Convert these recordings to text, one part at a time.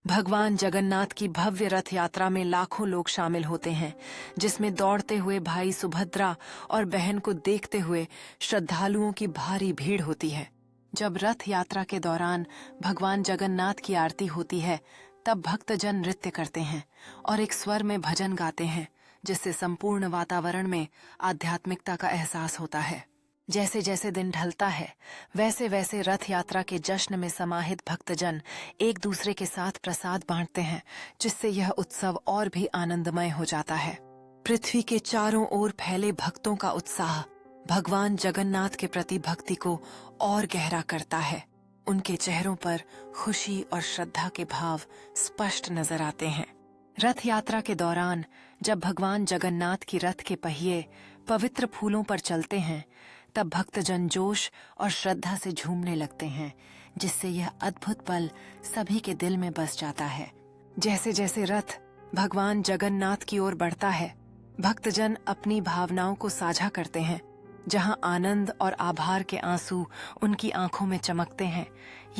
भगवान जगन्नाथ की भव्य रथ यात्रा में लाखों लोग शामिल होते हैं, जिसमें दौड़ते हुए भाई सुभद्रा और बहन को देखते हुए श्रद्धालुओं की भारी भीड़ होती है। जब रथ यात्रा के दौरान भगवान जगन्नाथ की आरती होती है, तब भक्तजन नृत्य करते हैं और एक स्वर में भजन गाते हैं, जिससे संपूर्ण वातावरण में आध्यात्मिकता का एहसास होता है। जैसे जैसे दिन ढलता है, वैसे वैसे रथ यात्रा के जश्न में समाहित भक्तजन एक दूसरे के साथ प्रसाद बांटते हैं, जिससे यह उत्सव और भी आनंदमय हो जाता है। पृथ्वी के चारों ओर फैले भक्तों का उत्साह भगवान जगन्नाथ के प्रति भक्ति को और गहरा करता है। उनके चेहरों पर खुशी और श्रद्धा के भाव स्पष्ट नजर आते हैं। रथ यात्रा के दौरान जब भगवान जगन्नाथ की रथ के पहिए पवित्र फूलों पर चलते हैं, तब भक्तजन जोश और श्रद्धा से झूमने लगते हैं, जिससे यह अद्भुत पल सभी के दिल में बस जाता है। जैसे जैसे रथ भगवान जगन्नाथ की ओर बढ़ता है, भक्तजन अपनी भावनाओं को साझा करते हैं। जहां आनंद और आभार के आंसू उनकी आंखों में चमकते हैं,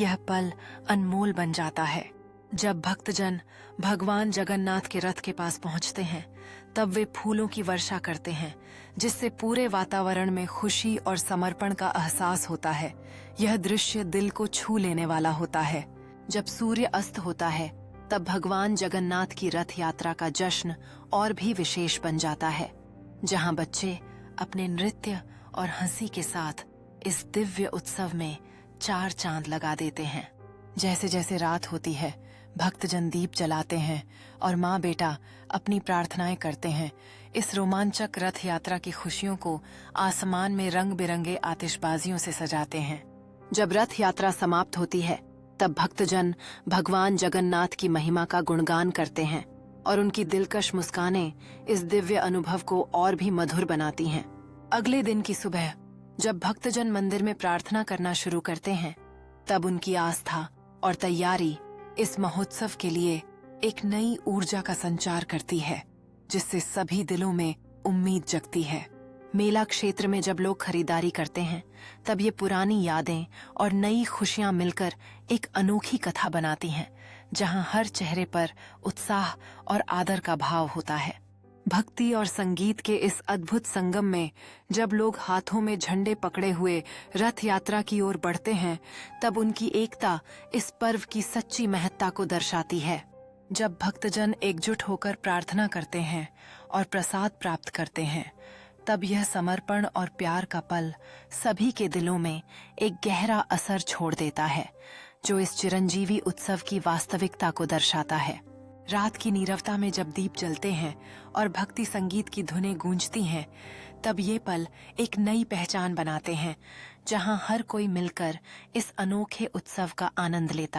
यह पल अनमोल बन जाता है। जब भक्तजन भगवान जगन्नाथ के रथ के पास पहुंचते हैं, तब वे फूलों की वर्षा करते हैं, जिससे पूरे वातावरण में खुशी और समर्पण का एहसास होता है। यह दृश्य दिल को छू लेने वाला होता है। जब सूर्य अस्त होता है, तब भगवान जगन्नाथ की रथ यात्रा का जश्न और भी विशेष बन जाता है, जहां बच्चे अपने नृत्य और हंसी के साथ इस दिव्य उत्सव में चार चांद लगा देते हैं। जैसे जैसे रात होती है, भक्तजन दीप जलाते हैं और माँ बेटा अपनी प्रार्थनाएं करते हैं। इस रोमांचक रथ यात्रा की खुशियों को आसमान में रंग बिरंगे आतिशबाजियों से सजाते हैं। जब रथ यात्रा समाप्त होती है, तब भक्तजन भगवान जगन्नाथ की महिमा का गुणगान करते हैं और उनकी दिलकश मुस्कानें इस दिव्य अनुभव को और भी मधुर बनाती हैं। अगले दिन की सुबह जब भक्तजन मंदिर में प्रार्थना करना शुरू करते हैं, तब उनकी आस्था और तैयारी इस महोत्सव के लिए एक नई ऊर्जा का संचार करती है, जिससे सभी दिलों में उम्मीद जगती है। मेला क्षेत्र में जब लोग खरीदारी करते हैं, तब ये पुरानी यादें और नई खुशियां मिलकर एक अनोखी कथा बनाती हैं, जहां हर चेहरे पर उत्साह और आदर का भाव होता है। भक्ति और संगीत के इस अद्भुत संगम में जब लोग हाथों में झंडे पकड़े हुए रथ यात्रा की ओर बढ़ते हैं, तब उनकी एकता इस पर्व की सच्ची महत्ता को दर्शाती है। जब भक्तजन एकजुट होकर प्रार्थना करते हैं और प्रसाद प्राप्त करते हैं, तब यह समर्पण और प्यार का पल सभी के दिलों में एक गहरा असर छोड़ देता है, जो इस चिरंजीवी उत्सव की वास्तविकता को दर्शाता है। रात की नीरवता में जब दीप जलते हैं और भक्ति संगीत की धुनें गूंजती हैं, तब ये पल एक नई पहचान बनाते हैं, जहां हर कोई मिलकर इस अनोखे उत्सव का आनंद लेता है।